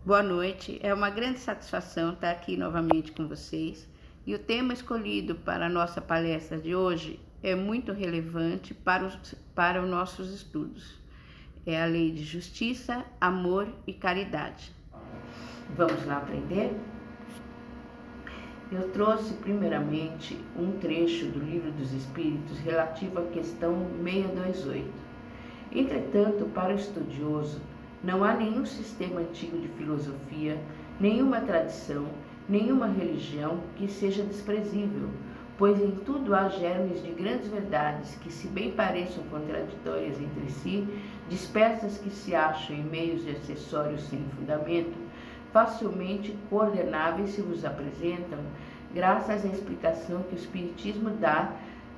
Boa noite, é uma grande satisfação estar aqui novamente com vocês e o tema escolhido para a nossa palestra de hoje é muito relevante para os nossos estudos. É a Lei de Justiça, Amor e Caridade. Vamos lá aprender? Eu trouxe primeiramente um trecho do Livro dos Espíritos relativo à questão 628. Entretanto, para o estudioso, não há nenhum sistema antigo de filosofia, nenhuma tradição, nenhuma religião que seja desprezível, pois em tudo há germes de grandes verdades que, se bem pareçam contraditórias entre si, dispersas que se acham em meios de acessórios sem fundamento, facilmente coordenáveis se vos apresentam, graças à explicação que o Espiritismo dá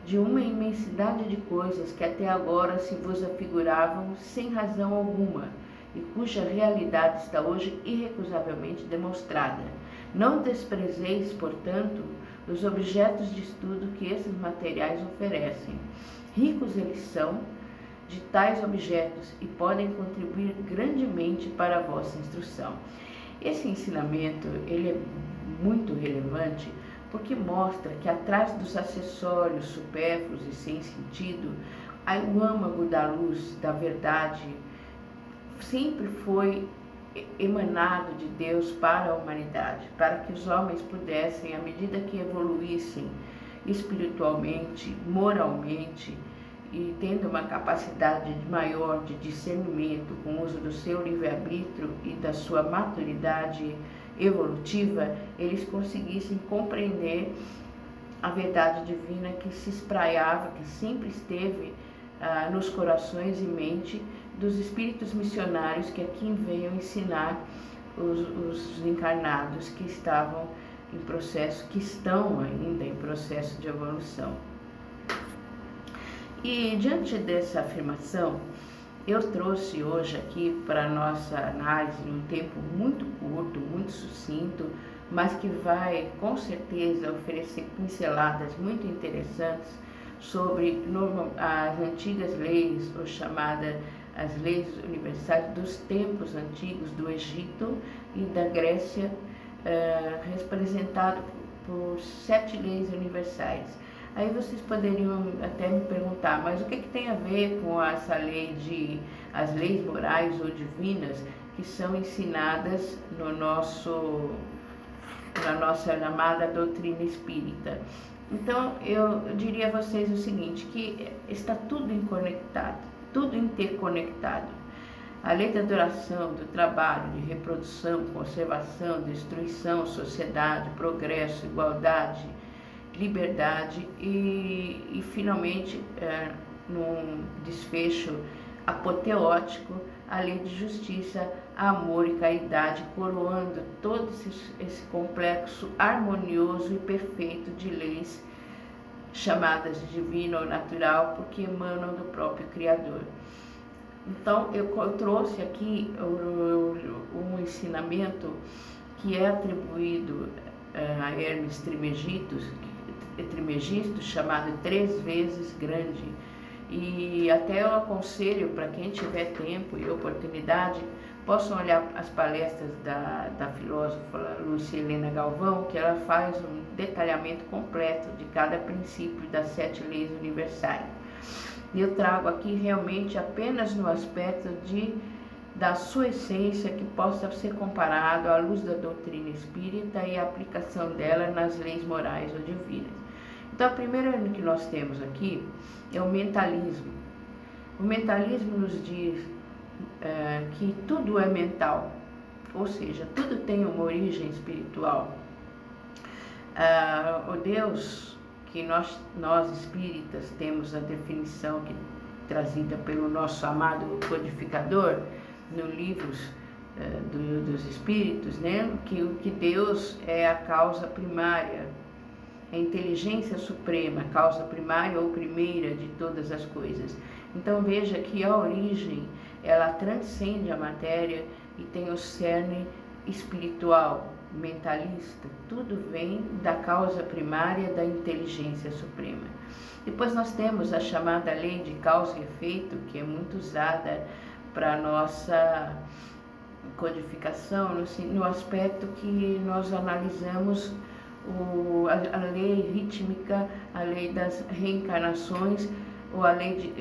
de uma imensidade de coisas que até agora se vos afiguravam sem razão alguma, e cuja realidade está hoje irrecusavelmente demonstrada. Não desprezeis, portanto, os objetos de estudo que esses materiais oferecem. Ricos eles são de tais objetos e podem contribuir grandemente para a vossa instrução. Esse ensinamento ele é muito relevante porque mostra que atrás dos acessórios supérfluos e sem sentido, o âmago da luz, da verdade, sempre foi emanado de Deus para a humanidade, para que os homens pudessem, à medida que evoluíssem espiritualmente, moralmente, e tendo uma capacidade maior de discernimento com o uso do seu livre-arbítrio e da sua maturidade evolutiva, eles conseguissem compreender a verdade divina que se espraiava, que sempre esteve nos corações e mente dos espíritos missionários que aqui veio ensinar os encarnados que estavam em processo, que estão ainda em processo de evolução. E diante dessa afirmação, eu trouxe hoje aqui para a nossa análise, num tempo muito curto, muito sucinto, mas que vai com certeza oferecer pinceladas muito interessantes sobre as antigas leis, ou chamadas as leis universais dos tempos antigos do Egito e da Grécia, representado por 7 leis universais. Aí vocês poderiam até me perguntar, mas o que tem a ver com essa lei as leis morais ou divinas que são ensinadas na nossa amada doutrina espírita? Então, eu diria a vocês o seguinte, que está tudo interconectado. A lei da duração, do trabalho, de reprodução, conservação, destruição, sociedade, progresso, igualdade, liberdade e finalmente, num desfecho apoteótico, a lei de justiça, amor e caridade, coroando todo esse complexo harmonioso e perfeito de leis chamadas de divino ou natural, porque emanam do próprio Criador. Então, eu trouxe aqui um ensinamento que é atribuído a Hermes Trismegisto, chamado 3 vezes grande. E até eu aconselho para quem tiver tempo e oportunidade, possam olhar as palestras da filósofa Lúcia Helena Galvão, que ela faz um detalhamento completo de cada princípio das 7 leis universais. Eu trago aqui realmente apenas no aspecto da sua essência, que possa ser comparado à luz da doutrina espírita e a aplicação dela nas leis morais ou divinas. Então, a primeira que nós temos aqui é o mentalismo. O mentalismo nos diz que tudo é mental, ou seja, tudo tem uma origem espiritual. O Deus que nós espíritas temos a definição trazida pelo nosso amado codificador no livros dos Espíritos, né? que Deus é a causa primária, a inteligência suprema, a causa primária ou primeira de todas as coisas. Então veja que a origem, ela transcende a matéria e tem o cerne espiritual, mentalista. Tudo vem da causa primária da inteligência suprema. Depois nós temos a chamada lei de causa e efeito, que é muito usada para nossa codificação no aspecto que nós analisamos a lei rítmica, a lei das reencarnações, ou a lei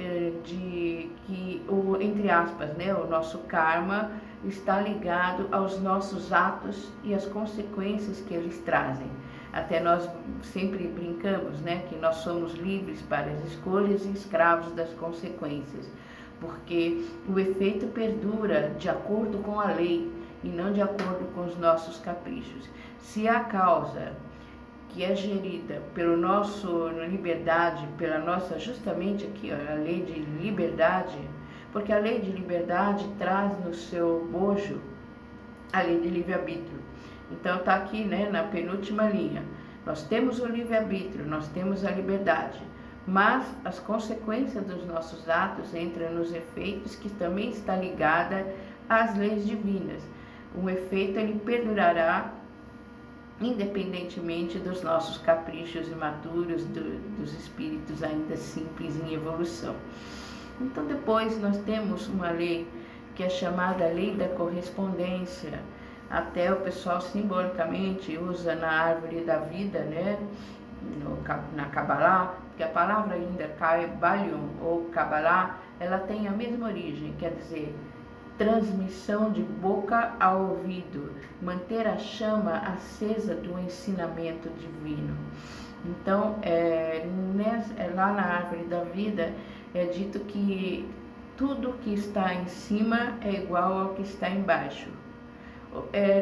entre aspas, né, o nosso karma está ligado aos nossos atos e às consequências que eles trazem. Até nós sempre brincamos, né, que nós somos livres para as escolhas e escravos das consequências, porque o efeito perdura de acordo com a lei e não de acordo com os nossos caprichos. Se a causa que é gerida pelo nosso liberdade, pela nossa, justamente aqui, a lei de liberdade, porque a lei de liberdade traz no seu bojo a lei de livre-arbítrio. Então está aqui, né, na penúltima linha. Nós temos o livre-arbítrio, nós temos a liberdade, mas as consequências dos nossos atos entram nos efeitos, que também está ligada às leis divinas. O efeito ele perdurará independentemente dos nossos caprichos imaturos, dos espíritos ainda simples em evolução. Então depois nós temos uma lei que é chamada lei da correspondência. Até o pessoal simbolicamente usa na árvore da vida, né, na Kabbalah, que a palavra ainda Kabbalion ou Kabbalah, ela tem a mesma origem, quer dizer, transmissão de boca a ouvido, manter a chama acesa do ensinamento divino. Então, lá na árvore da vida é dito que tudo que está em cima é igual ao que está embaixo.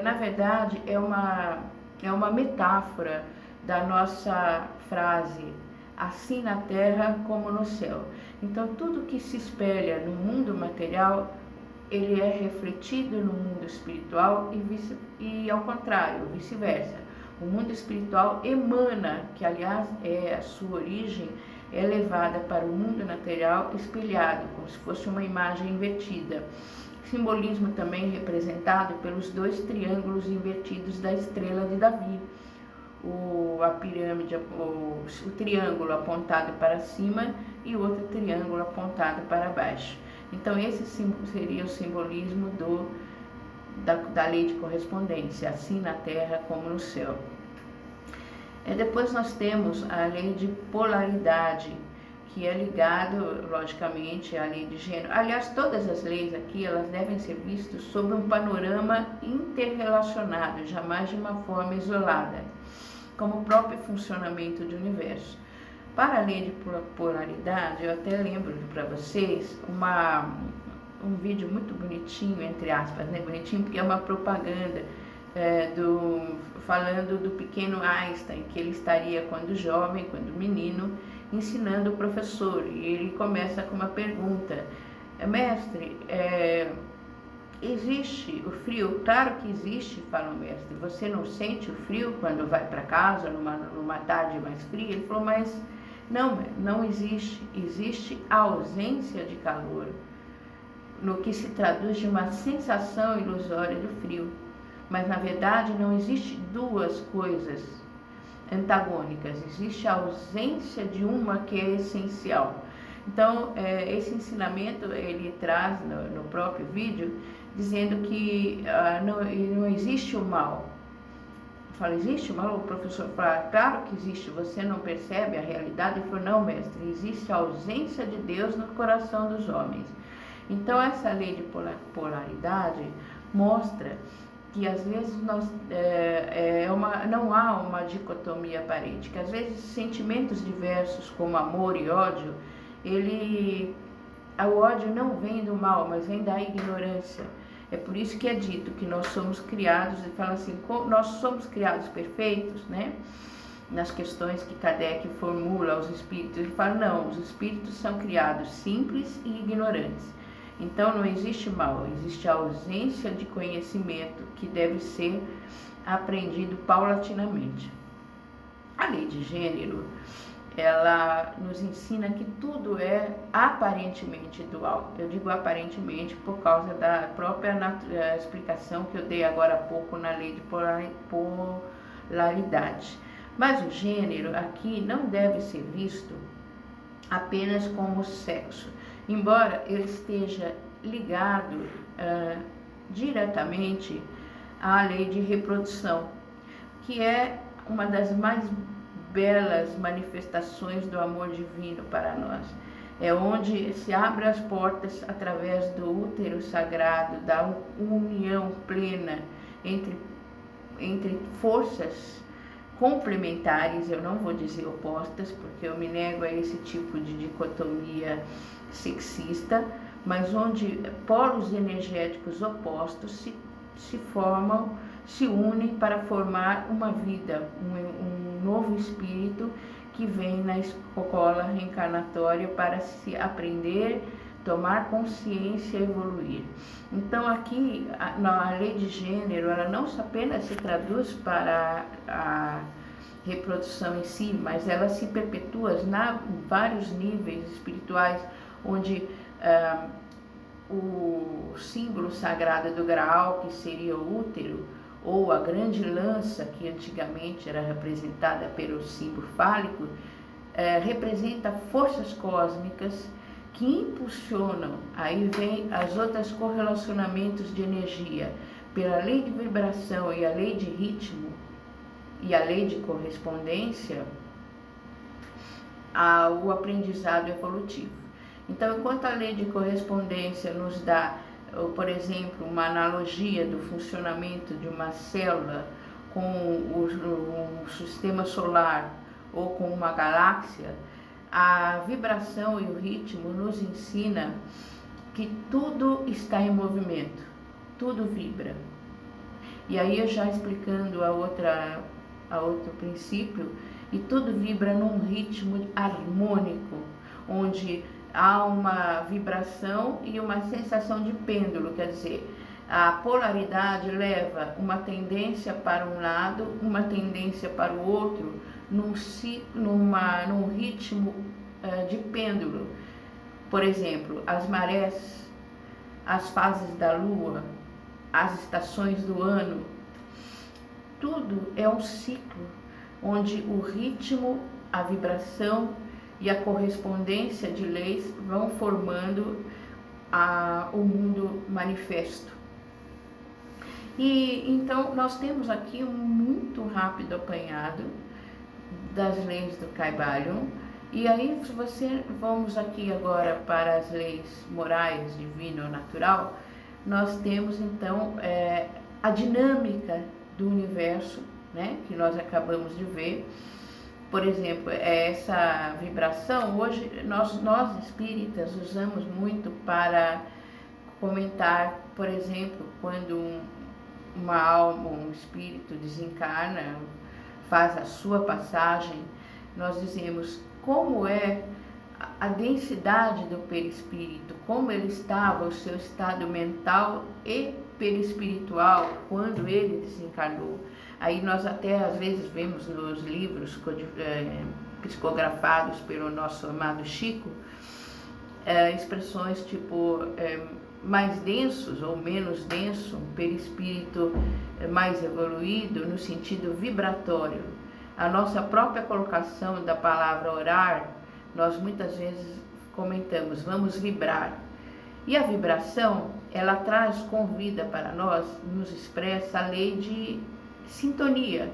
Na verdade, é uma metáfora da nossa frase, assim na terra como no céu. Então, tudo que se espelha no mundo material, ele é refletido no mundo espiritual e ao contrário, vice-versa. O mundo espiritual emana, que aliás a sua origem é levada para o mundo material espelhado, como se fosse uma imagem invertida. Simbolismo também representado pelos dois triângulos invertidos da estrela de Davi. A pirâmide, o triângulo apontado para cima e o outro triângulo apontado para baixo. Então esse seria o simbolismo da lei de correspondência, assim na terra como no céu. Depois nós temos a lei de polaridade, que é ligado, logicamente, à lei de gênero. Aliás, todas as leis aqui, elas devem ser vistas sob um panorama interrelacionado, jamais de uma forma isolada, como o próprio funcionamento do universo. Para a lei de polaridade, eu até lembro para vocês um vídeo muito bonitinho, entre aspas, né? Bonitinho porque é uma propaganda falando do pequeno Einstein, que ele estaria quando jovem, quando menino, ensinando o professor. E ele começa com uma pergunta: mestre, existe o frio? Claro que existe, fala o mestre. Você não sente o frio quando vai para casa numa tarde mais fria? Ele falou, mas não existe. Existe a ausência de calor, no que se traduz de uma sensação ilusória do frio. Mas na verdade não existe duas coisas antagônicas, existe a ausência de uma que é essencial. Então esse ensinamento ele traz no próprio vídeo, dizendo que não existe o mal. Fala, existe o mal? O professor fala, claro que existe, você não percebe a realidade? Ele falou, não, mestre, existe a ausência de Deus no coração dos homens. Então essa lei de polaridade mostra que às vezes não há uma dicotomia aparente, que às vezes sentimentos diversos como amor e ódio, o ódio não vem do mal, mas vem da ignorância. É por isso que é dito que nós somos criados, ele fala assim, nós somos criados perfeitos, né? Nas questões que Kardec formula aos espíritos, ele fala, não, os espíritos são criados simples e ignorantes. Então não existe mal, existe a ausência de conhecimento que deve ser aprendido paulatinamente. A lei de gênero, ela nos ensina que tudo é aparentemente dual. Eu digo aparentemente por causa da própria explicação que eu dei agora há pouco na lei de polaridade. Mas o gênero aqui não deve ser visto apenas como sexo, embora ele esteja ligado diretamente à lei de reprodução, que é uma das mais belas manifestações do amor divino para nós. É onde se abrem as portas através do útero sagrado, da união plena entre forças complementares, eu não vou dizer opostas, porque eu me nego a esse tipo de dicotomia sexista, mas onde polos energéticos opostos se formam, se unem para formar uma vida, um novo espírito que vem na escola reencarnatória para se aprender, tomar consciência e evoluir. Então aqui a lei de gênero, ela não apenas se traduz para a reprodução em si, mas ela se perpetua em vários níveis espirituais, onde o símbolo sagrado do Graal, que seria o útero, ou a grande lança, que antigamente era representada pelo símbolo fálico, representa forças cósmicas que impulsionam, aí vem as outras correlacionamentos de energia, pela lei de vibração e a lei de ritmo e a lei de correspondência, ao aprendizado evolutivo. Então, enquanto a lei de correspondência nos dá, por exemplo, uma analogia do funcionamento de uma célula com o sistema solar ou com uma galáxia, a vibração e o ritmo nos ensina que tudo está em movimento, tudo vibra. E aí eu já explicando a outro princípio, e tudo vibra num ritmo harmônico, onde há uma vibração e uma sensação de pêndulo, quer dizer, a polaridade leva uma tendência para um lado, uma tendência para o outro, num ritmo de pêndulo. Por exemplo, as marés, as fases da lua, as estações do ano, tudo é um ciclo onde o ritmo, a vibração e a correspondência de leis vão formando o mundo manifesto. E então nós temos aqui um muito rápido apanhado das leis do Kybalion. E aí, vamos aqui agora para as leis morais, divino ou natural, nós temos então a dinâmica do universo, né, que nós acabamos de ver. Por exemplo, essa vibração, hoje nós espíritas usamos muito para comentar, por exemplo, quando uma alma, um espírito desencarna, faz a sua passagem, nós dizemos como é a densidade do perispírito, como ele estava, o seu estado mental e perispiritual quando ele desencarnou. Aí nós até às vezes vemos nos livros psicografados pelo nosso amado Chico, expressões tipo mais densos ou menos denso, um perispírito mais evoluído no sentido vibratório. A nossa própria colocação da palavra orar, nós muitas vezes comentamos, vamos vibrar. E a vibração, ela traz, convida para nós, nos expressa a lei de sintonia,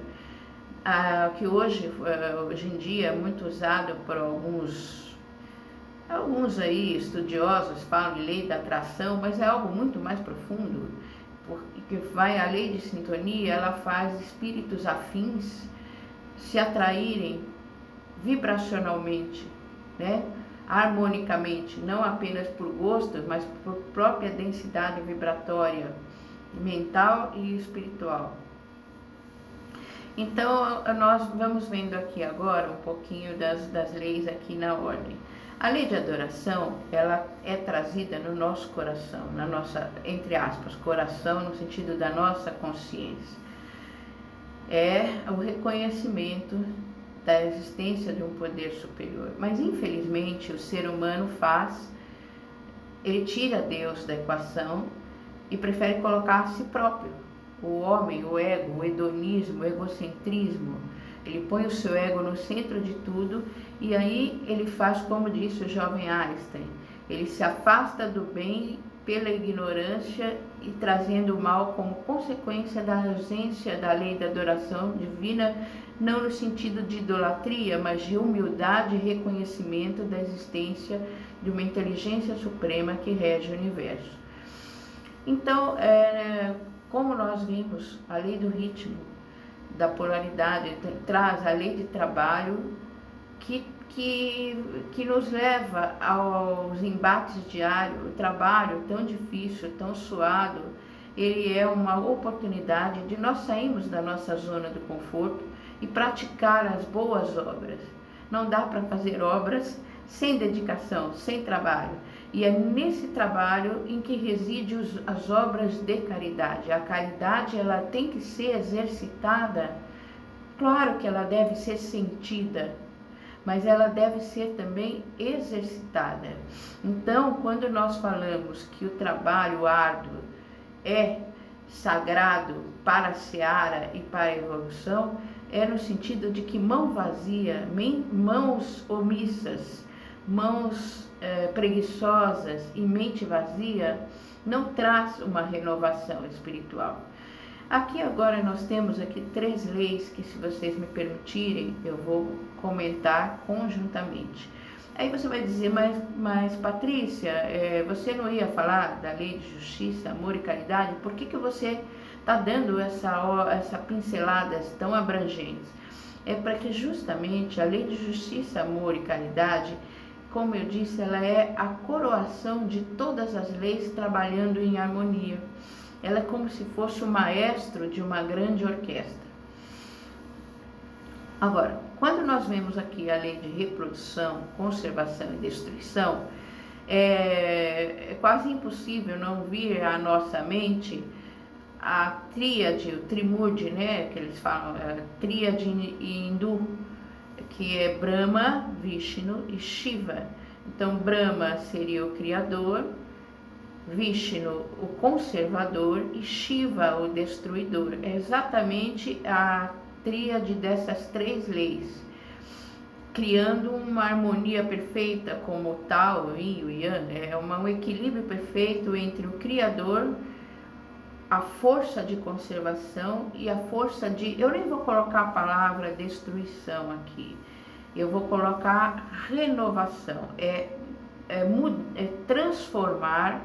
que hoje em dia é muito usado por alguns aí estudiosos falam de lei da atração, mas é algo muito mais profundo, porque a lei de sintonia, ela faz espíritos afins se atraírem vibracionalmente, né? Harmonicamente, não apenas por gosto, mas por própria densidade vibratória, mental e espiritual. Então, nós vamos vendo aqui agora um pouquinho das leis aqui na ordem. A lei de adoração, ela é trazida no nosso coração, na nossa, entre aspas, coração no sentido da nossa consciência. É o reconhecimento da existência de um poder superior. Mas, infelizmente, o ser humano ele tira Deus da equação e prefere colocar a si próprio. O homem, o ego, o hedonismo, o egocentrismo, ele põe o seu ego no centro de tudo e aí ele faz como disse o jovem Einstein, ele se afasta do bem pela ignorância e trazendo o mal como consequência da ausência da lei da adoração divina, não no sentido de idolatria, mas de humildade e reconhecimento da existência de uma inteligência suprema que rege o universo. Então, como nós vimos, a lei do ritmo, da polaridade, traz a lei de trabalho que nos leva aos embates diários. O trabalho tão difícil, tão suado, ele é uma oportunidade de nós sairmos da nossa zona de conforto e praticar as boas obras. Não dá para fazer obras sem dedicação, sem trabalho. E é nesse trabalho em que reside as obras de caridade. A caridade, ela tem que ser exercitada. Claro que ela deve ser sentida, mas ela deve ser também exercitada. Então, quando nós falamos que o trabalho árduo é sagrado para a seara e para a evolução, é no sentido de que mão vazia, mãos omissas, mãos preguiçosas e mente vazia não traz uma renovação espiritual. Aqui agora nós temos aqui 3 leis que, se vocês me permitirem, eu vou comentar conjuntamente. Aí você vai dizer, mas Patrícia, você não ia falar da lei de justiça, amor e caridade? Por que você está dando essa pinceladas tão abrangentes? É para que justamente a lei de justiça, amor e caridade, como eu disse, ela é a coroação de todas as leis trabalhando em harmonia. Ela é como se fosse o maestro de uma grande orquestra. Agora, quando nós vemos aqui a lei de reprodução, conservação e destruição, é quase impossível não vir à nossa mente a tríade, o trimurti, né, que eles falam, a tríade hindu, que é Brahma, Vishnu e Shiva. Então, Brahma seria o criador, Vishnu, o conservador, e Shiva, o destruidor. É exatamente a tríade dessas 3 leis, criando uma harmonia perfeita como o Tao, o Yin e o Yang. É um equilíbrio perfeito entre o criador, a força de conservação e a força de... Eu nem vou colocar a palavra destruição aqui, eu vou colocar renovação, é transformar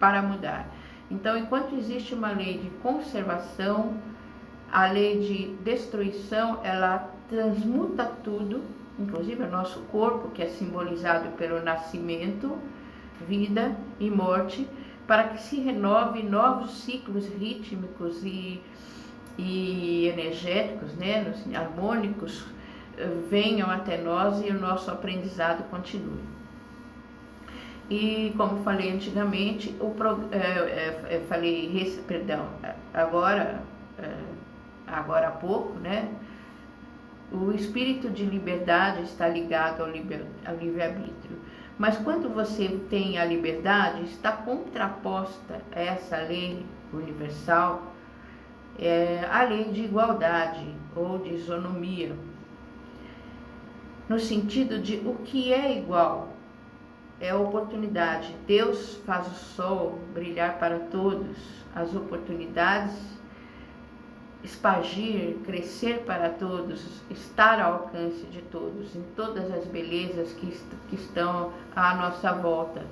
para mudar. Então, enquanto existe uma lei de conservação, a lei de destruição, ela transmuta tudo, inclusive o nosso corpo, que é simbolizado pelo nascimento, vida e morte, para que se renove novos ciclos rítmicos e energéticos, né, harmônicos, venham até nós e o nosso aprendizado continue. E como falei antigamente, agora há pouco, né, o espírito de liberdade está ligado ao livre-arbítrio. Mas quando você tem a liberdade, está contraposta a essa lei universal, a lei de igualdade ou de isonomia, no sentido de o que é igual é a oportunidade. Deus faz o sol brilhar para todos, as oportunidades espargir, crescer para todos, estar ao alcance de todos, em todas as belezas que estão à nossa volta.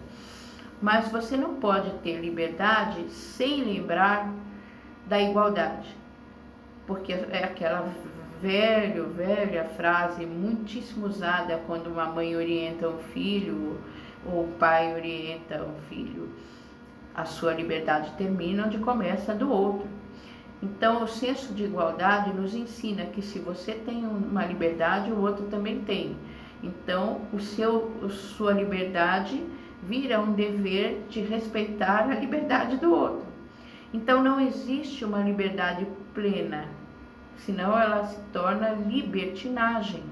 Mas você não pode ter liberdade sem lembrar da igualdade, porque é aquela velha frase muitíssimo usada quando uma mãe orienta um filho ou o pai orienta um filho. A sua liberdade termina onde começa a do outro. Então, o senso de igualdade nos ensina que se você tem uma liberdade, o outro também tem. Então, sua liberdade vira um dever de respeitar a liberdade do outro. Então, não existe uma liberdade plena, senão ela se torna libertinagem.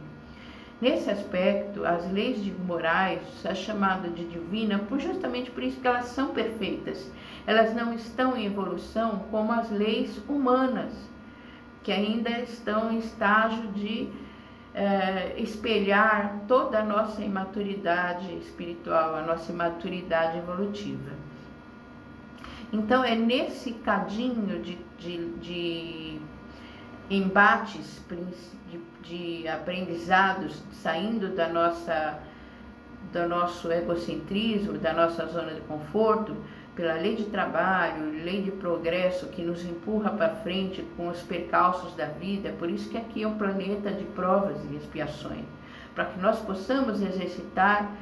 Nesse aspecto, as leis morais é chamada de divina justamente por isso que elas são perfeitas. Elas não estão em evolução como as leis humanas, que ainda estão em estágio de espelhar toda a nossa imaturidade espiritual, a nossa imaturidade evolutiva. Então é nesse cadinho de embates, de aprendizados, saindo do nosso egocentrismo, da nossa zona de conforto, pela lei de trabalho, lei de progresso que nos empurra para frente com os percalços da vida. Por isso que aqui é um planeta de provas e expiações, para que nós possamos exercitar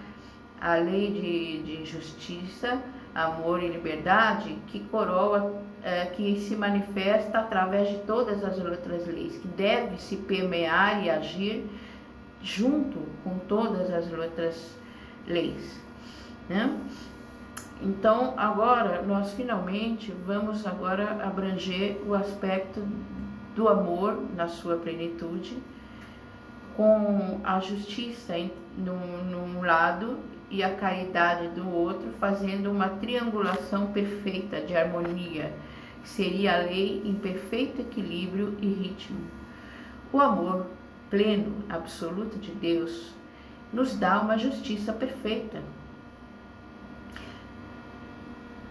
a lei de justiça, amor e liberdade que coroa, que se manifesta através de todas as outras leis, que deve se permear e agir junto com todas as outras leis, né? Então, agora, nós finalmente vamos agora abranger o aspecto do amor na sua plenitude, com a justiça num lado e a caridade do outro, fazendo uma triangulação perfeita de harmonia, que seria a lei em perfeito equilíbrio e ritmo. O amor pleno, absoluto de Deus, nos dá uma justiça perfeita.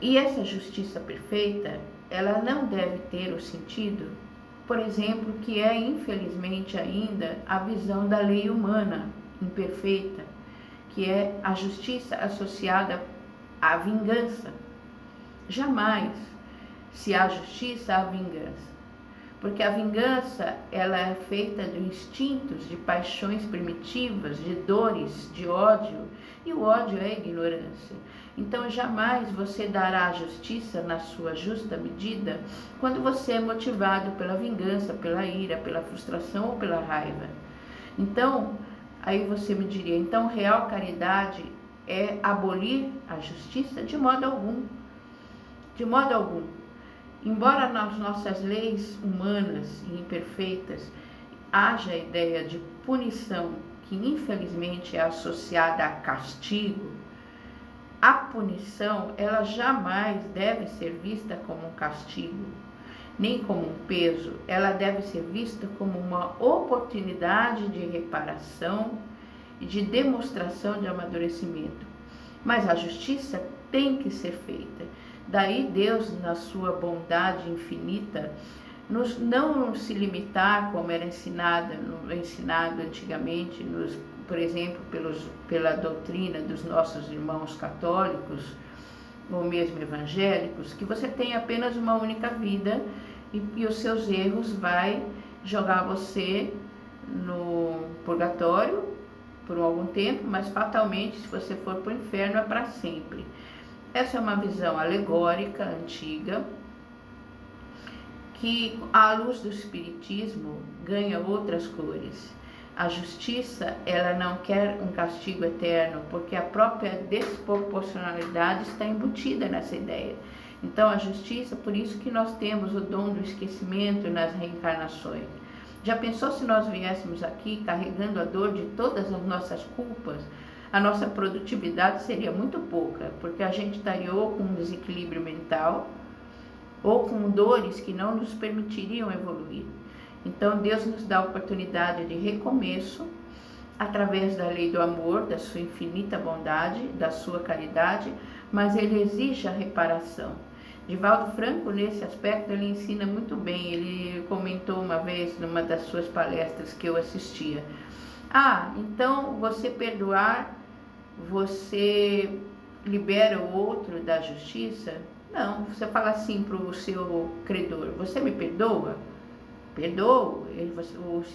E essa justiça perfeita, ela não deve ter o sentido, por exemplo, que é infelizmente ainda a visão da lei humana imperfeita, que é a justiça associada à vingança. Jamais se há justiça à vingança, porque a vingança ela é feita de instintos, de paixões primitivas, de dores, de ódio, e o ódio é ignorância. Então jamais você dará a justiça na sua justa medida quando você é motivado pela vingança, pela ira, pela frustração ou pela raiva. Então, aí você me diria, então real caridade é abolir a justiça? De modo algum. De modo algum. Embora nas nossas leis humanas e imperfeitas haja a ideia de punição, que infelizmente é associada a castigo, a punição, ela jamais deve ser vista como um castigo, nem como um peso. Ela deve ser vista como uma oportunidade de reparação e de demonstração de amadurecimento. Mas a justiça tem que ser feita. Daí Deus, na sua bondade infinita, não se limitar, como era ensinado antigamente, por exemplo, pela doutrina dos nossos irmãos católicos, ou mesmo evangélicos, que você tem apenas uma única vida e os seus erros vai jogar você no purgatório por algum tempo, mas fatalmente, se você for para o inferno, é para sempre. Essa é uma visão alegórica, antiga, que à luz do Espiritismo ganha outras cores. A justiça, ela não quer um castigo eterno, porque a própria desproporcionalidade está embutida nessa ideia. Então a justiça, por isso que nós temos o dom do esquecimento nas reencarnações. Já pensou se nós viéssemos aqui carregando a dor de todas as nossas culpas? A nossa produtividade seria muito pouca, porque a gente estaria ou com um desequilíbrio mental, ou com dores que não nos permitiriam evoluir. Então Deus nos dá a oportunidade de recomeço, através da lei do amor, da sua infinita bondade, da sua caridade, mas Ele exige a reparação. Divaldo Franco, nesse aspecto, ele ensina muito bem. Ele comentou uma vez, numa das suas palestras que eu assistia, então você perdoar, você libera o outro da justiça? Não, você fala assim para o seu credor, você me perdoa? Perdoa.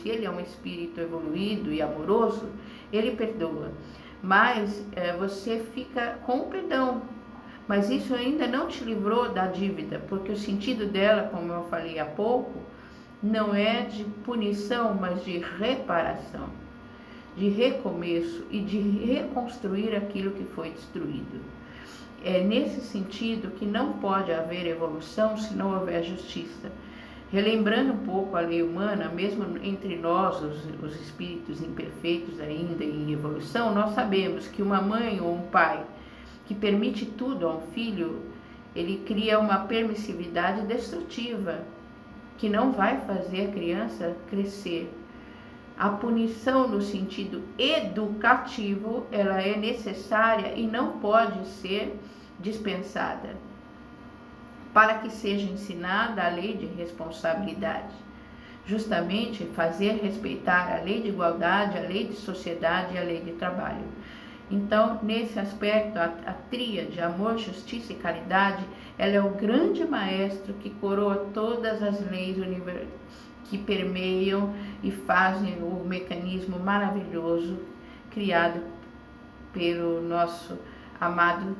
Se ele é um espírito evoluído e amoroso, ele perdoa. Mas você fica com o perdão. Mas isso ainda não te livrou da dívida, porque o sentido dela, como eu falei há pouco, não é de punição, mas de reparação, de recomeço e de reconstruir aquilo que foi destruído. É nesse sentido que não pode haver evolução se não houver justiça. Relembrando um pouco a lei humana, mesmo entre nós, os espíritos imperfeitos ainda em evolução, nós sabemos que uma mãe ou um pai que permite tudo a um filho, ele cria uma permissividade destrutiva, que não vai fazer a criança crescer. A punição no sentido educativo, ela é necessária e não pode ser dispensada. para que seja ensinada a lei de responsabilidade. Justamente fazer respeitar a lei de igualdade, a lei de sociedade e a lei de trabalho. Então, nesse aspecto, a tríade amor, justiça e caridade, ela é o grande maestro que coroa todas as leis que permeiam e fazem o mecanismo maravilhoso criado pelo nosso amado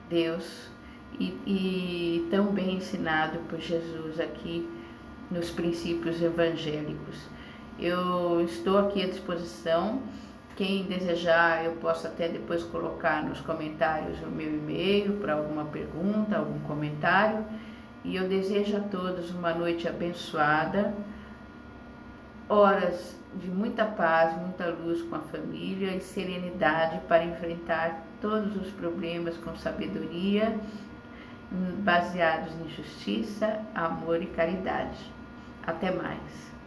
Deus e tão bem ensinado por Jesus aqui nos princípios evangélicos. Eu estou aqui à disposição. Quem desejar, eu posso até depois colocar nos comentários o meu e-mail para alguma pergunta, algum comentário. E eu desejo a todos uma noite abençoada, horas de muita paz, muita luz com a família e serenidade para enfrentar todos os problemas com sabedoria, baseados em justiça, amor e caridade. Até mais.